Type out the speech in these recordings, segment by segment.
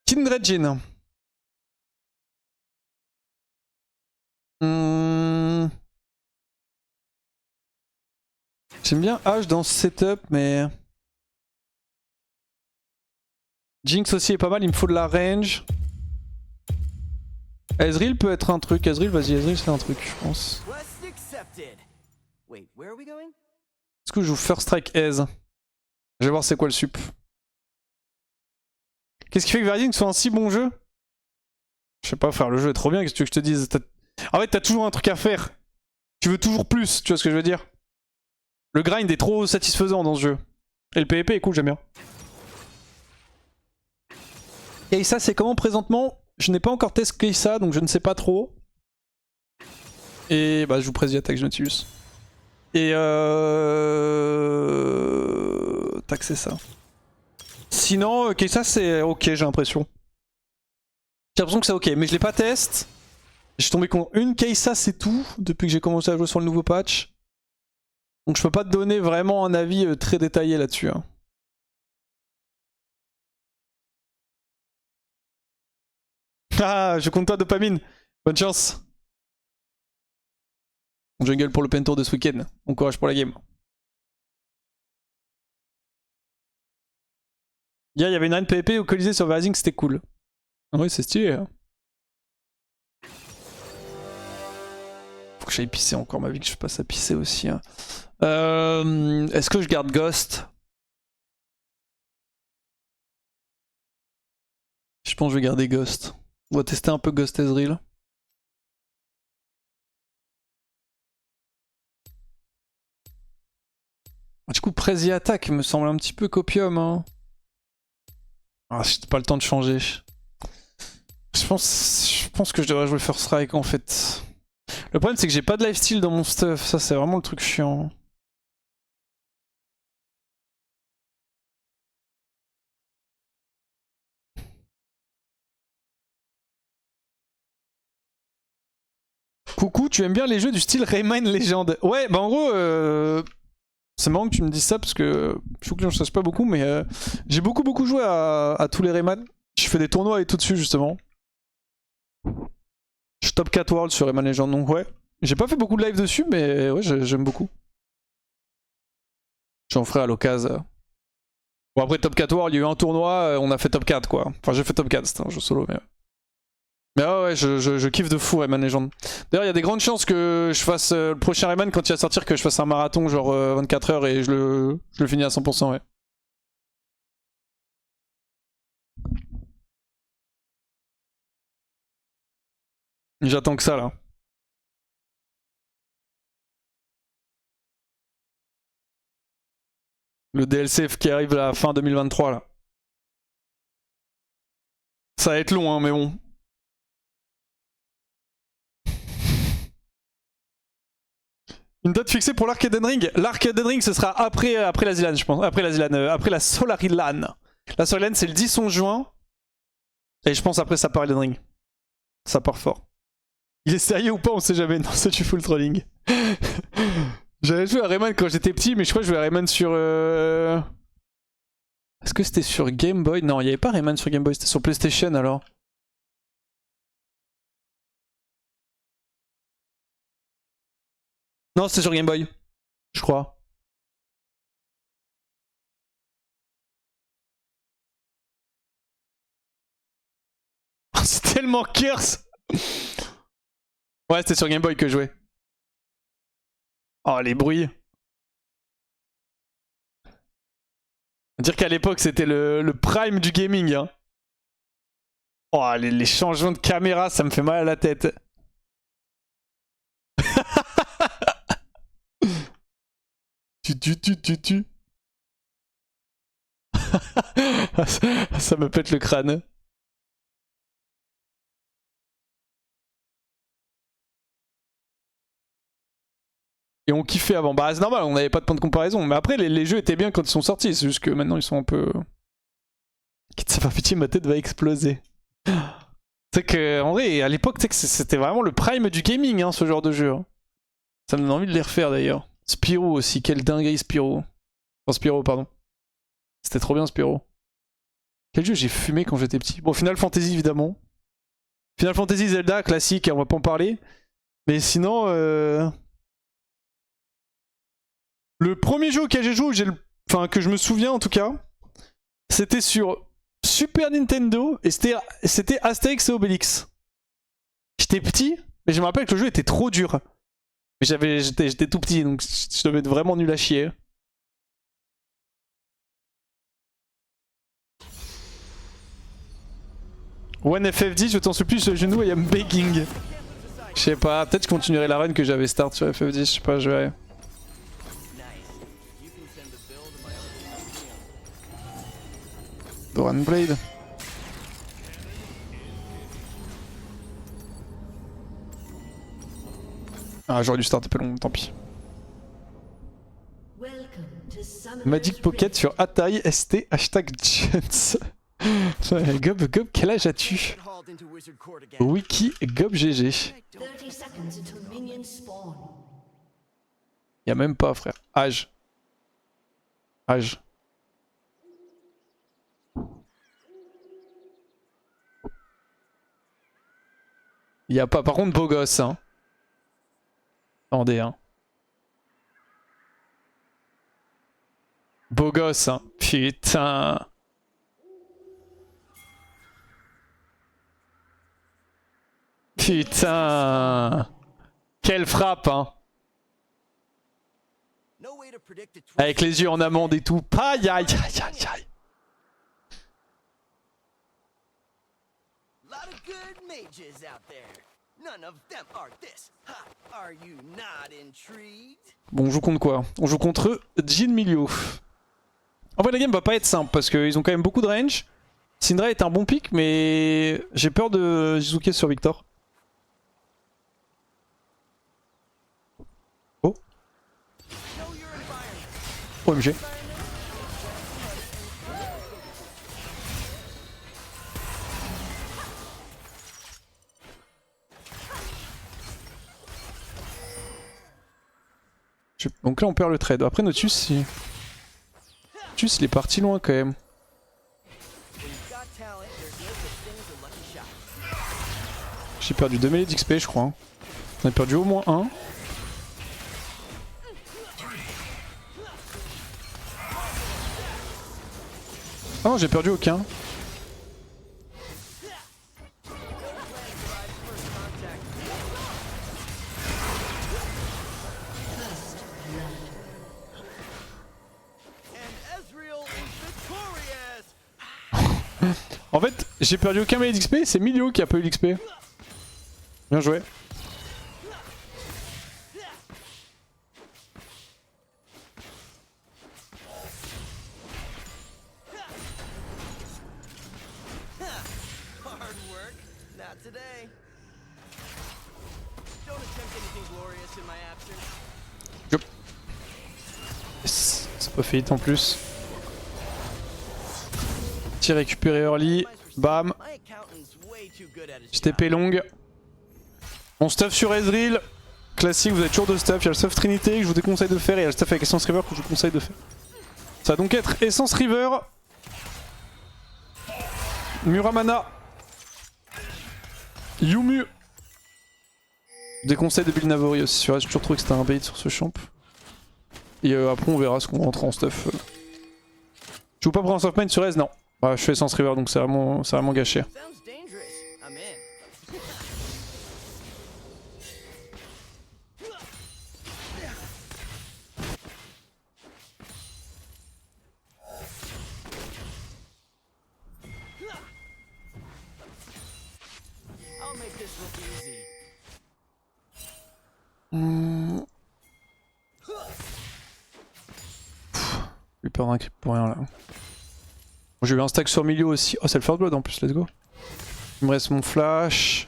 Kindred Jin. J'aime bien H dans ce setup, mais... Jinx aussi est pas mal, il me faut de la range. Ezreal peut être un truc. Ezreal, vas-y, Ezreal c'est un truc, je pense. Est-ce que je joue First Strike Ez? Je vais voir c'est quoi le sup. Qu'est-ce qui fait que Verding soit un si bon jeu? Je sais pas, frère, le jeu est trop bien, qu'est-ce que tu veux que je te dise? En fait, t'as toujours un truc à faire. Tu veux toujours plus, tu vois ce que je veux dire? Le grind est trop satisfaisant dans ce jeu. Et le PvP est cool, j'aime bien. Et ça, c'est comment présentement? Je n'ai pas encore testé ça, donc je ne sais pas trop. Et bah, je vous préviens attaque Nautilus. Et tac, c'est ça. Sinon, ça c'est ok, j'ai l'impression. J'ai l'impression que c'est ok, mais je l'ai pas test. J'ai tombé contre une Kai'Sa, c'est tout, depuis que j'ai commencé à jouer sur le nouveau patch. Donc je peux pas te donner vraiment un avis très détaillé là-dessus. Hein. Ah, je compte toi, dopamine. Bonne chance. Jungle pour le pen tour de ce week-end. Bon courage pour la game. Hier, il y avait une arène PvP au Colisée sur Rising, c'était cool. Ah oui, c'est stylé. Hein. Faut que j'aille pisser encore, ma vie que je passe à pisser aussi. Hein. Est-ce que je garde Ghost? Je pense que je vais garder Ghost. On va tester un peu Ghost Ezreal. Du coup, Prezi attaque me semble un petit peu copium. Hein. Ah, j'ai pas le temps de changer. Je pense que je devrais jouer First Strike en fait. Le problème c'est que j'ai pas de lifesteal dans mon stuff, ça c'est vraiment le truc chiant. Coucou, tu aimes bien les jeux du style Rayman Legend? Ouais, bah en gros, c'est marrant que tu me dises ça parce que je trouve que je sache pas beaucoup, mais j'ai beaucoup joué à tous les Rayman. Je fais des tournois et tout dessus justement. Je suis top 4 World sur Rayman Legend, donc ouais. J'ai pas fait beaucoup de live dessus, mais ouais, j'aime beaucoup. J'en ferai à l'occasion. Bon après top 4 World, il y a eu un tournoi, on a fait top 4 quoi. Enfin j'ai fait top 4, c'était un jeu solo, mais... Mais ouais, je kiffe de fou Rayman Legend. D'ailleurs, il y a des grandes chances que je fasse le prochain Rayman quand il va sortir, que je fasse un marathon genre 24 heures et je le finis à 100%, ouais. J'attends que ça là. Le DLC qui arrive à la fin 2023 là. Ça va être long hein, mais bon. Une date fixée pour l'Arc Elden Ring. L'Arc Elden Ring ce sera après la Zilan je pense. Après la Solarilan. La Solarilan c'est le 10-11 juin. Et je pense après ça part Elden Ring. Ça part fort. Il est sérieux ou pas, on sait jamais. Non, c'est du full trolling. J'avais joué à Rayman quand j'étais petit, mais je crois que je jouais à Rayman sur... Est-ce que c'était sur Game Boy? Non, il n'y avait pas Rayman sur Game Boy, c'était sur PlayStation alors. Non, c'était sur Game Boy, je crois. C'est tellement curse. Ouais, c'était sur Game Boy que je jouais. Oh, les bruits. Dire qu'à l'époque, c'était le prime du gaming. Hein. Oh, les changements de caméra, ça me fait mal à la tête. Tu. Ça me pète le crâne. Et on kiffait avant. Bah c'est normal, on n'avait pas de point de comparaison. Mais après, les jeux étaient bien quand ils sont sortis. C'est juste que maintenant, ils sont un peu... Ça fait pitié, ma tête va exploser. C'est que, en vrai, à l'époque, c'était vraiment le prime du gaming, hein, ce genre de jeu. Hein. Ça me donne envie de les refaire d'ailleurs. Spyro aussi, quel dinguerie Spyro. Enfin, Spyro, pardon. C'était trop bien Spyro. Quel jeu j'ai fumé quand j'étais petit? Bon, Final Fantasy évidemment. Final Fantasy Zelda, classique, on va pas en parler. Mais sinon, le premier jeu auquel j'ai joué, enfin que je me souviens en tout cas, c'était sur Super Nintendo et c'était Astérix et Obélix. J'étais petit, mais je me rappelle que le jeu était trop dur. Mais j'étais tout petit, donc je devais être vraiment nul à chier. One FF10, je t'en supplie, je genou et I'm begging. Je sais pas, peut-être je continuerai la run que j'avais start sur FF10, je sais pas, je verrai. Doran Blade. Ah, j'aurais dû starter plus long, tant pis. Magic Pocket sur Atai ST #Jens. Gob, quel âge as-tu? Wiki Gob GG. Y'a même pas, frère. Âge. Y'a pas, par contre, beau gosse, hein. Attendez, hein. Beau gosse, hein. Putain. Putain. Quelle frappe, hein. Avec les yeux en amande et tout. Aïe, aïe, aïe, aïe, aïe. Bon, on joue contre quoi? On joue contre Jin Milio. En vrai, la game va pas être simple parce qu'ils ont quand même beaucoup de range. Syndra est un bon pick, mais j'ai peur de Jizuke sur Victor. Oh. OMG. Donc là on perd le trade. Après Notus il est parti loin quand même. J'ai perdu 2 mêlées d'XP je crois. Hein. On a perdu au moins 1. Ah non j'ai perdu aucun. En fait, j'ai perdu aucun mêlée d'XP, c'est Milio qui a pas eu l'XP. Bien joué. Yes. C'est pas fait hit en plus. Petit récupéré early, bam. Petit TP longue. On stuff sur Ezreal. Classique, vous avez toujours deux stuff. Il y a le stuff Trinité que je vous déconseille de faire et il y a le stuff avec Essence River que je vous conseille de faire. Ça va donc être Essence River, Muramana, Yumu. Je déconseille de build Navori aussi. J'ai toujours trouvé que c'était un bait sur ce champ. Et après on verra ce qu'on rentre en stuff. Je vous pas prendre un soft main sur Ez, non. Ah, je fais Essence River donc c'est vraiment gâché. J'ai peur d'un creep pour rien là. J'ai eu un stack sur milieu aussi. Oh c'est le first blood en plus, let's go. Il me reste mon flash.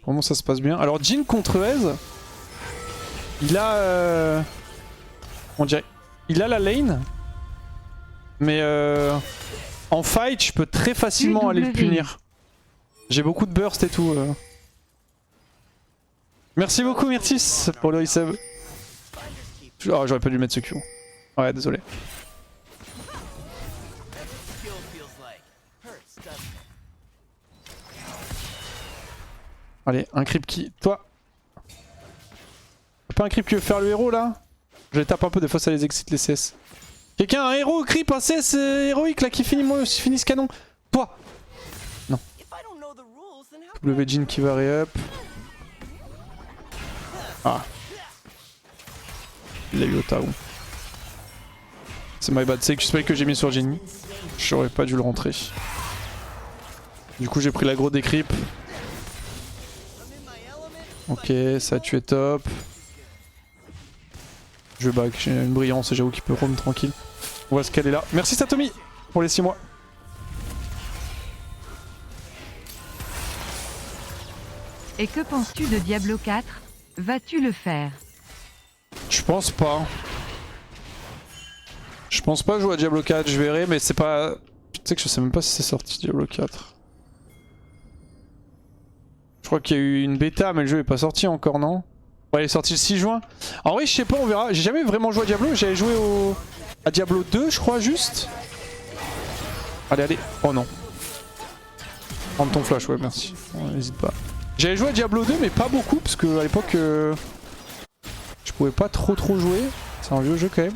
Vraiment ça se passe bien. Alors Jhin contre Ez, il a on dirait, il a la lane. Mais en fight je peux très facilement aller le punir. J'ai beaucoup de burst et tout. Merci beaucoup Myrtis pour le resub. Oh, j'aurais pas dû mettre ce Q. Ouais, désolé. Allez, un creep qui... Toi. Pas un creep qui veut faire le héros là? Je les tape un peu, des fois ça les excite les CS. Quelqu'un, un héros creep, un CS héroïque là qui finit ce canon. Toi. Non. W Jin qui va re-up. Ah. Il a eu au Tao. C'est my bad, c'est Q-Spike que j'ai mis sur Jin. J'aurais pas dû le rentrer. Du coup j'ai pris l'aggro des creeps. Ok, ça a tué top. Je back, j'ai une brillance et j'avoue qu'il peut roam tranquille. On voit ce qu'elle est là. Merci Satomi pour les 6 mois. Et que penses-tu de Diablo 4? Vas-tu le faire? Je pense pas. Je pense pas jouer à Diablo 4, je verrai, mais c'est pas... Tu sais que je sais même pas si c'est sorti Diablo 4. Je crois qu'il y a eu une bêta, mais le jeu est pas sorti encore, non? Ouais, il est sorti le 6 juin. En vrai, je sais pas, on verra. J'ai jamais vraiment joué à Diablo, j'avais joué à Diablo 2, je crois, juste. Allez, allez. Oh non. Prends ton flash, ouais, merci. N'hésite pas. J'avais joué à Diablo 2, mais pas beaucoup, parce que à l'époque, je pouvais pas trop jouer. C'est un vieux jeu quand même.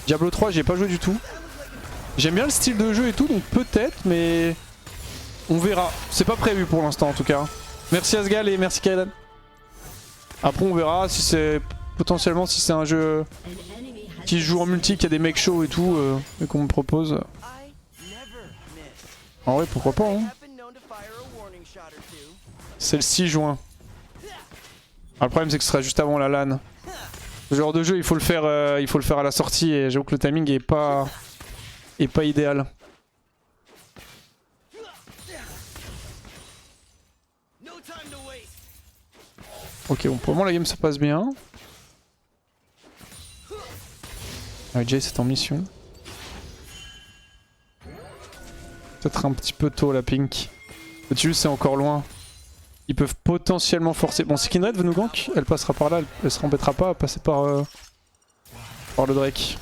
Diablo 3, j'y ai pas joué du tout. J'aime bien le style de jeu et tout, donc peut-être, mais on verra. C'est pas prévu pour l'instant en tout cas. Merci Asgal et merci Kaedan. Après on verra si c'est potentiellement si c'est un jeu qui se joue en multi, qui a des mecs chauds et tout, et qu'on me propose. En vrai pourquoi pas hein. C'est le 6 juin. Alors, le problème c'est que ce sera juste avant la LAN. Ce genre de jeu il faut le faire à la sortie et j'avoue que le timing est pas idéal. Ok, bon pour le moment la game se passe bien. Ah, Jay c'est en mission. Peut-être un petit peu tôt la pink. Le Tulus c'est encore loin. Ils peuvent potentiellement forcer. Bon si Kindred veut nous gank, elle passera par là, elle se embêtera pas à passer par le Drake.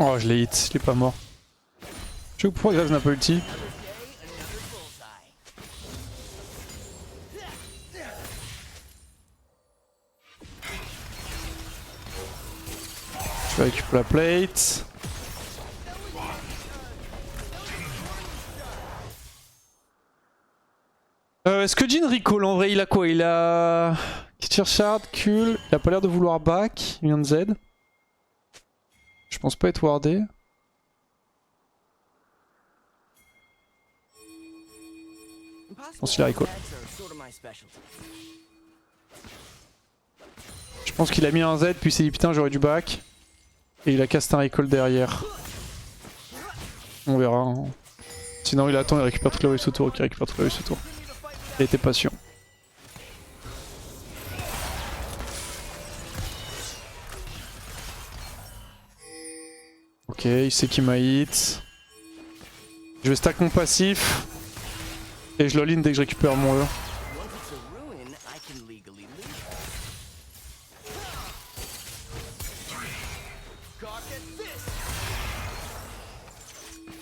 Oh je l'ai hit, il est pas mort. Je sais pourquoi Graves n'a pas ulti. Je récupère la plate. Est-ce que Jin recall en vrai il a quoi? Il a... Kitcher Shard, Kul, il a pas l'air de vouloir back, il vient de Z. Je pense pas être wardé. Je pense qu'il a recall. Je pense qu'il a mis un Z puis il s'est dit putain j'aurais dû back. Et il a casté un recall derrière. On verra. Hein. Sinon il attend, il récupère toute la wave autour, il récupère toute la wave autour. Il a été patient. Ok, il sait qu'il m'a hit. Je vais stack mon passif. Et je l'all-in dès que je récupère mon E.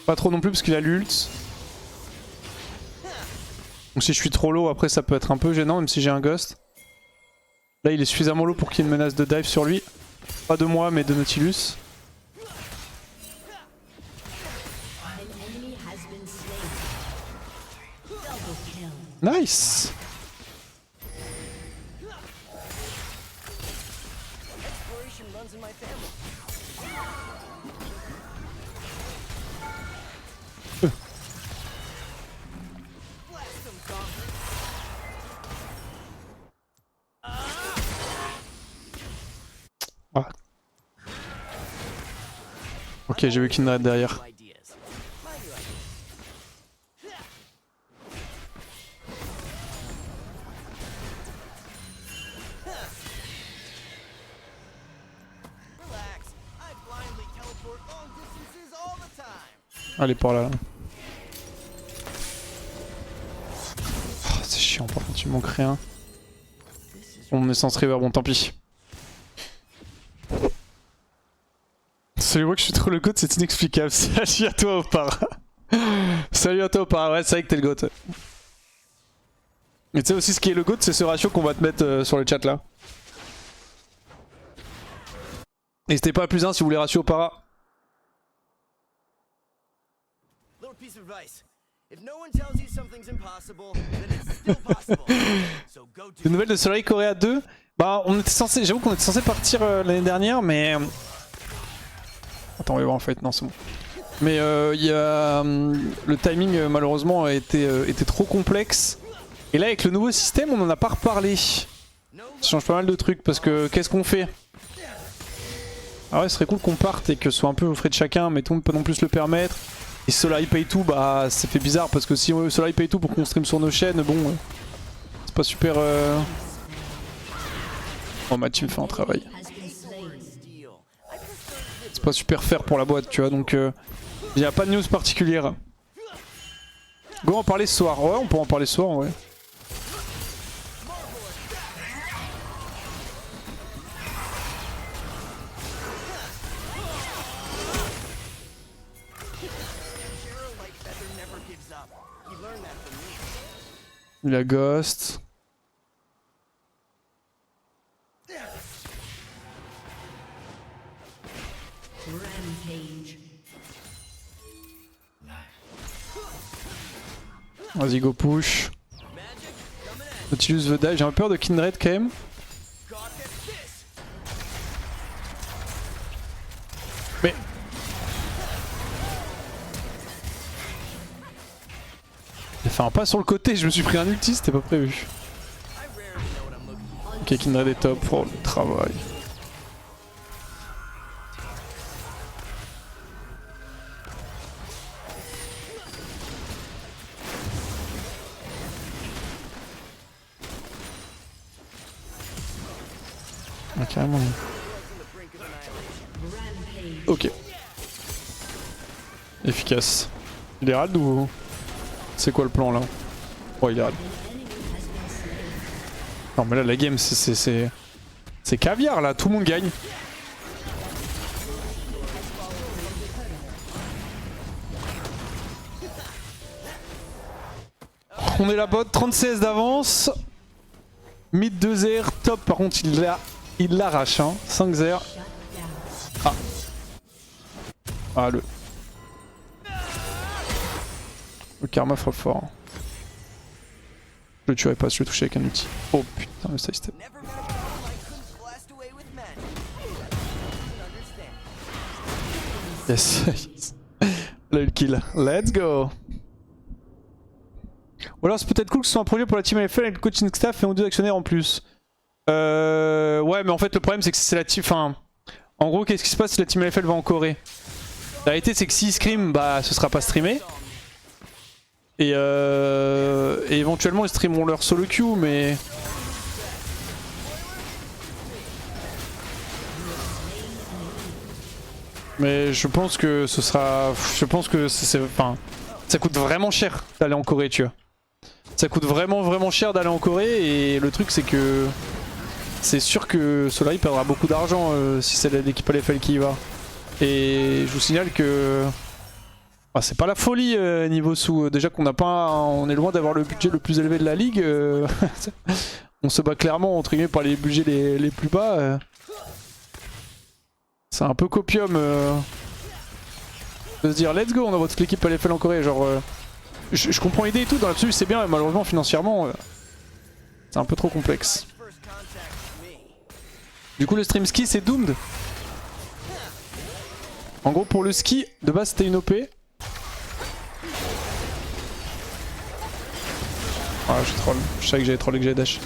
Pas trop non plus parce qu'il a l'ult. Donc si je suis trop low après ça peut être un peu gênant même si j'ai un ghost. Là il est suffisamment low pour qu'il y ait une menace de dive sur lui. Pas de moi mais de Nautilus. Nice. Ah. Ok, j'ai vu Kindred derrière. Allez, par là. Oh, c'est chiant, par contre, tu manques rien. On est censé river, bon, tant pis. Salut, moi que je suis trop le GOAT, c'est inexplicable. Salut à toi, Opara. Salut à toi, Opara. Ouais, c'est vrai que t'es le GOAT. Mais tu sais aussi, ce qui est le GOAT, c'est ce ratio qu'on va te mettre sur le chat là. N'hésitez pas à +1 si vous voulez ratio Opara. Les nouvelles de Soleil Correa 2. Bah, on était censé, j'avoue qu'on était censé partir l'année dernière, mais. Attends, on va voir en fait, non, c'est bon. Mais il y a. Le timing, malheureusement, était trop complexe. Et là, avec le nouveau système, on en a pas reparlé. Ça change pas mal de trucs parce que qu'est-ce qu'on fait? Ah ouais, ce serait cool qu'on parte et que ce soit un peu aux frais de chacun, mais tout le monde peut non plus se le permettre. Et Solar Pay tout, bah ça fait bizarre parce que si Solar Pay tout pour qu'on stream sur nos chaînes, bon, c'est pas super. Oh, ma team fait un travail. C'est pas super fair pour la boîte, tu vois, donc il n'y a pas de news particulière. Go en parler ce soir. Ouais, on peut en parler ce soir, ouais. Il a Ghost. Vas-y, go push. Nautilus veut die. J'ai un peu peur de Kindred quand même. Mais. Il a fait un pas sur le côté, je me suis pris un ulti, c'était pas prévu. Ok, Kindred est top pour le travail. Ah, carrément. Ok. Efficace. Il est rad ou... C'est quoi le plan là? Oh, il est rad. Non mais là la game c'est caviar là, tout le monde gagne. On est la bot, 30 CS d'avance. Mid 2-0, top par contre il l'arrache hein, 5-0. Ah. Ah le karma frappe fort. Je le tuerai pas si je le touchais avec un ulti. Oh putain le side step. Yes, yes. Là le kill. Let's go. Ou alors c'est peut-être cool que ce soit un projet pour la team AFL avec le coaching staff et on deux actionnaires en plus. Ouais mais en fait le problème c'est que c'est la team... Enfin, en gros qu'est-ce qui se passe si la team AFL va en Corée? La réalité c'est que s'ils scrim, bah ce sera pas streamé. Et éventuellement ils streameront leur solo queue mais... Mais je pense que ce sera... Je pense que c'est... Enfin, ça coûte vraiment cher d'aller en Corée tu vois. Ça coûte vraiment cher d'aller en Corée et le truc c'est que... C'est sûr que Solari perdra beaucoup d'argent si c'est l'équipe AFL qui y va. Et je vous signale que... Ah, c'est pas la folie niveau sous. Déjà qu'on n'a pas, on est loin d'avoir le budget le plus élevé de la ligue. On se bat clairement entre guillemets par les budgets les plus bas. C'est un peu copium de se dire let's go, on envoie toute l'équipe à l'EFL en Corée. Genre, je comprends l'idée et tout, dans l'absolu c'est bien, mais malheureusement financièrement c'est un peu trop complexe. Du coup le stream ski c'est doomed. En gros pour le ski, de base c'était une OP. Ah je troll, je savais que j'allais troll et que j'allais dash.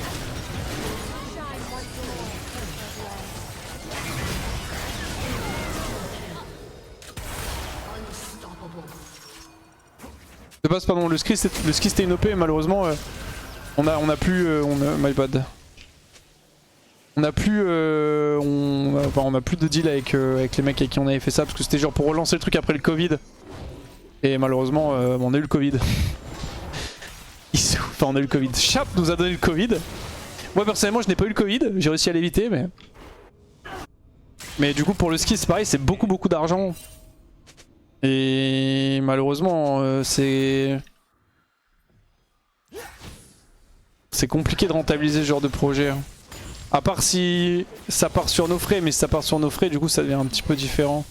De base pardon, le ski c'était une OP et malheureusement on a plus... my bad. On a plus on a plus de deal avec les mecs avec qui on avait fait ça parce que c'était genre pour relancer le truc après le Covid. Et malheureusement, on a eu le Covid. Enfin, on a eu le Covid. Chap nous a donné le Covid. Moi personnellement, je n'ai pas eu le Covid. J'ai réussi à l'éviter, mais... Mais du coup, pour le ski, c'est pareil, c'est beaucoup d'argent. Et malheureusement, c'est compliqué de rentabiliser ce genre de projet. Hein. À part si ça part sur nos frais, mais si ça part sur nos frais, du coup, ça devient un petit peu différent.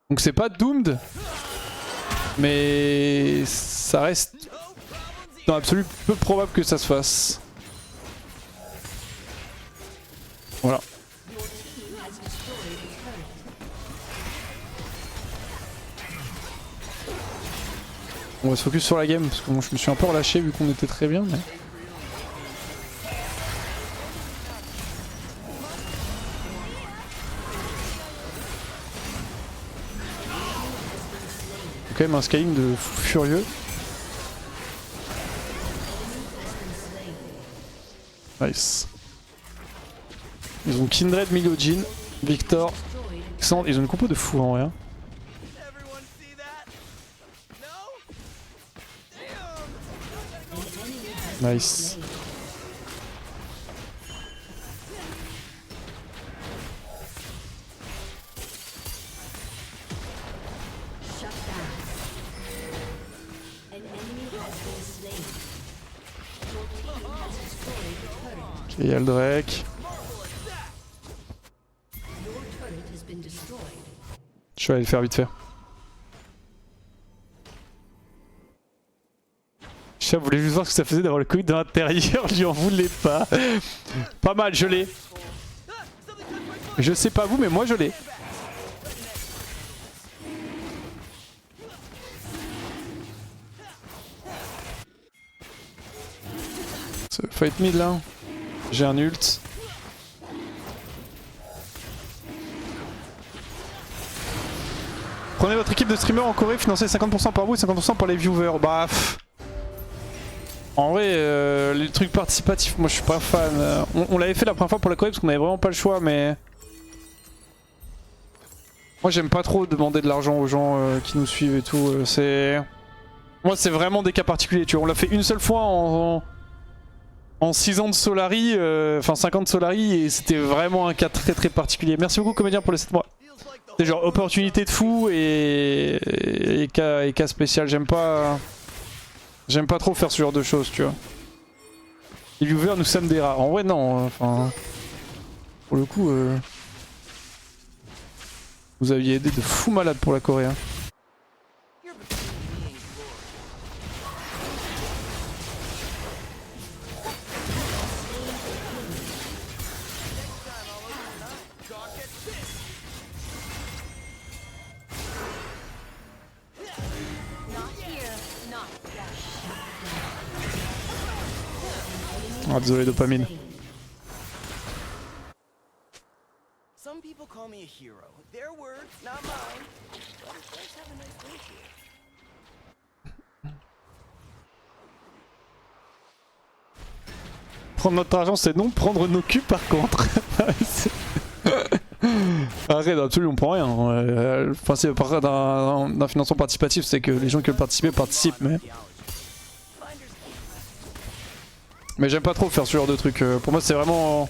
Donc c'est pas doomed, mais ça reste dans l'absolu peu probable que ça se fasse. Voilà. On va se focus sur la game parce que moi je me suis un peu relâché vu qu'on était très bien. Mais... quand même un scaling de fou furieux. Nice. Ils ont Kindred, Milojin, Victor, Xand. Ils ont une compo de fou en vrai. Hein. Nice. Ok, y'a le Drake. Je vais aller le faire vite fait. Je voulais juste voir ce que ça faisait d'avoir le Covid dans l'intérieur, je lui en voulais pas. Pas mal, je l'ai. Je sais pas vous, mais moi je l'ai. Fight mid là. J'ai un ult. Prenez votre équipe de streamers en Corée, financez 50% par vous et 50% pour les viewers. Bah... En vrai, les trucs participatifs, moi je suis pas fan. On l'avait fait la première fois pour la Corée parce qu'on avait vraiment pas le choix, mais... Moi j'aime pas trop demander de l'argent aux gens qui nous suivent et tout. C'est... Moi c'est vraiment des cas particuliers, tu vois. On l'a fait une seule fois en 6 ans de Solari, enfin 5 ans de Solari, et c'était vraiment un cas très particulier. Merci beaucoup Comédien pour les 7 mois. C'est genre opportunité de fou et cas spécial. J'aime pas trop faire ce genre de choses, tu vois. Les viewers, nous sommes des rares. En vrai, non. Enfin, pour le coup, vous aviez aidé de fou malade pour la Corée. Hein. Ah, désolé, dopamine. Prendre notre argent, c'est non. Prendre nos culs, par contre. Arrête, absolument, on prend rien. Enfin, c'est d'un financement participatif, c'est que les gens qui veulent participer participent, mais... Mais j'aime pas trop faire ce genre de truc. Pour moi, c'est vraiment...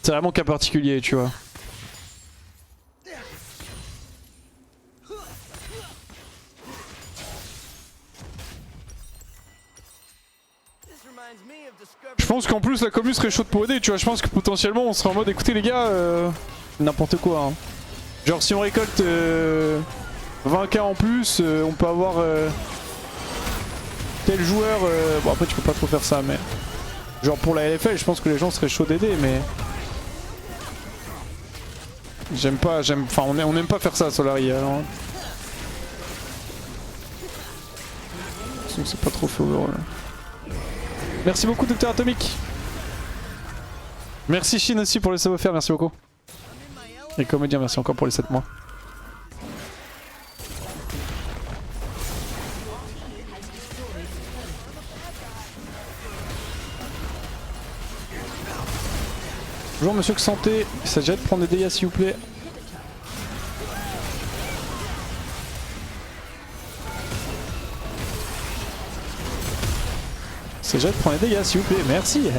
C'est vraiment cas particulier, tu vois. Je pense qu'en plus la commu serait chaude pour aider, tu vois. Je pense que potentiellement on serait en mode écoutez les gars, n'importe quoi. Hein. Genre si on récolte 20k en plus, on peut avoir tel joueur. Bon après tu peux pas trop faire ça, mais genre pour la LFL, je pense que les gens seraient chauds d'aider, mais enfin on aime pas faire ça à Solari. Alors... c'est pas trop fait overall. Merci beaucoup Docteur Atomique. Merci Shin aussi pour le savoir-faire, merci beaucoup. Et Comédien, merci encore pour les 7 mois. Bonjour monsieur que santé, il s'agit de prendre des dégâts s'il vous plaît. Il s'agit de prendre des dégâts s'il vous plaît, merci.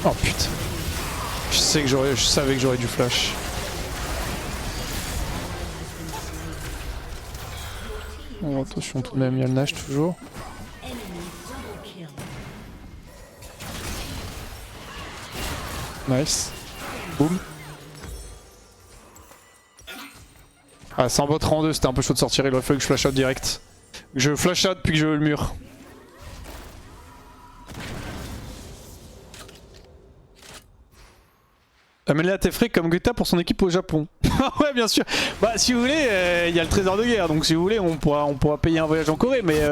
Oh putain. Je savais que j'aurais du flash. Oh, attention tout de même, il y a le nage toujours. Nice. Boum. Ah, c'est un bot rang 2, c'était un peu chaud de sortir, il aurait fallu que je flash out direct. Je flash out puis que je veux le mur. Amène-la à tes frais comme Guetta pour son équipe au Japon. Ouais, bien sûr. Bah, si vous voulez, il y a le trésor de guerre, donc si vous voulez, on pourra payer un voyage en Corée. Mais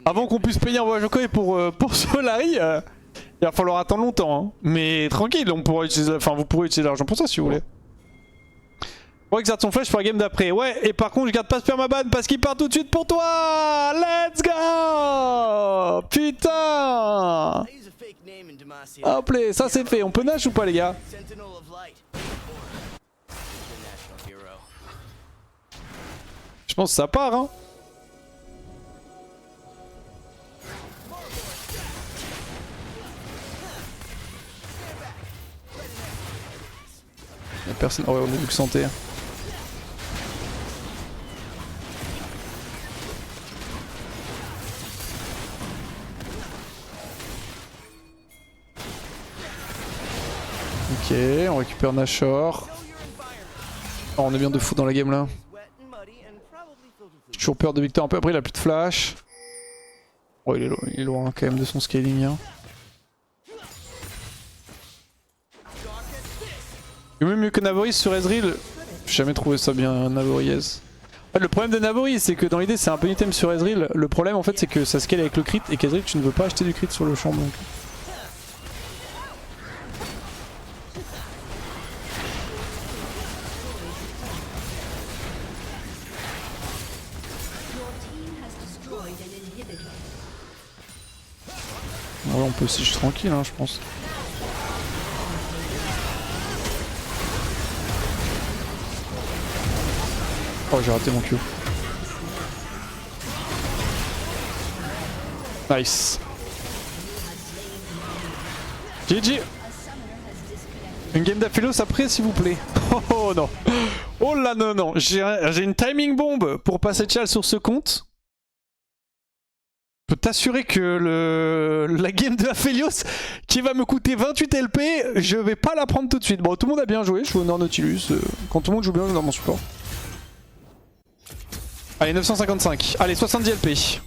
avant qu'on puisse payer un voyage en Corée pour Solari, il va falloir attendre longtemps. Hein. Mais tranquille, on pourra utiliser, enfin, vous pourrez utiliser l'argent pour ça si vous voulez. On exerce son flash pour la game d'après. Ouais, et par contre, je garde pas Spermaban parce qu'il part tout de suite pour toi. Let's go. Putain. Hop là, ça c'est fait. On peut nash ou pas les gars? Je pense que ça part hein. Y'a personne. Oh ouais, on est Luc santé. Ok, on récupère Nashor. Oh, on est bien de fou dans la game là. J'ai toujours peur de Victor un peu. Après, il a plus de flash. Oh, il est loin quand même de son scaling. Hein. Il est même mieux que Navoris sur Ezreal. J'ai jamais trouvé ça bien, Navoriez. Le problème de Navori, c'est que dans l'idée, c'est un peu item sur Ezreal. Le problème, en fait, c'est que ça scale avec le crit et qu'Ezreal, tu ne veux pas acheter du crit sur le champ. Donc. Ouais, on peut aussi juste tranquille, hein, je pense. Oh, j'ai raté mon Q. Nice. GG. Une game d'Aphélos après, s'il vous plaît. Oh non. Oh là non, non. J'ai une timing bombe pour passer Chal sur ce compte. Je peux t'assurer que la game de Aphelios qui va me coûter 28 LP, je vais pas la prendre tout de suite. Bon, tout le monde a bien joué, je suis honneur Nautilus. Quand tout le monde joue bien, je suis dans mon support. Allez, 955. Allez, 70 LP.